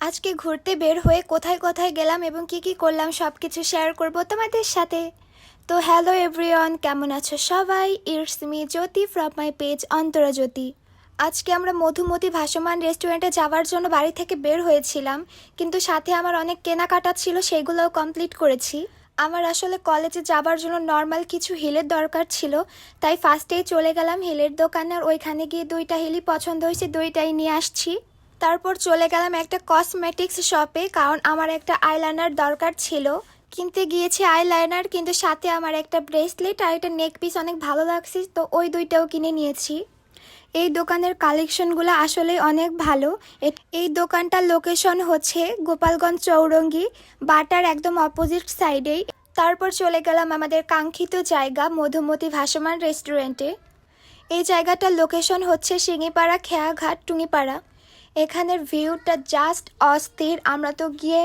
আজকে ঘুরতে বের হয়ে কোথায় কোথায় গেলাম এবং কি কি করলাম সব কিছু শেয়ার করব তোমাদের সাথে। তো হ্যালো এভরিওয়ান, কেমন আছো সবাই? It's me Jyoti from my page Antara Jyoti. আজকে আমরা মধুমতি ভাসমান রেস্টুরেন্টে যাওয়ার জন্য বাড়ি থেকে বের হয়েছিলাম, কিন্তু সাথে আমার অনেক কেনাকাটা ছিল, সেগুলোও কমপ্লিট করেছি। আমার আসলে কলেজে যাবার জন্য নর্মাল কিছু হিলের দরকার ছিল, তাই ফার্স্টেই চলে গেলাম হিলের দোকানে, আর ওইখানে গিয়ে দুইটা হিলই পছন্দ হয়েছে, দুইটাই নিয়ে আসছি। তারপর চলে গেলাম একটা কসমেটিক্স শপে, কারণ আমার একটা আইলাইনার দরকার ছিল। কিনতে গিয়েছি আইলাইনার, কিন্তু সাথে আমার একটা ব্রেসলেট আর একটা নেক পিস অনেক ভালো লাগছে, তো ওই দুইটাও কিনে নিয়েছি। এই দোকানের কালেকশনগুলো আসলে অনেক ভালো। এই দোকানটার লোকেশন হচ্ছে গোপালগঞ্জ চৌরঙ্গি, বাটার একদম অপোজিট সাইডেই। তারপর চলে গেলাম আমাদের কাঙ্ক্ষিত জায়গা মধুমতি ভাসমান রেস্টুরেন্টে। এই জায়গাটার লোকেশন হচ্ছে শিঙিপাড়া, খেয়াঘাট, টুঙ্গিপাড়া। এখানের ভিউটা জাস্ট অস্থির। আমরা তো গিয়ে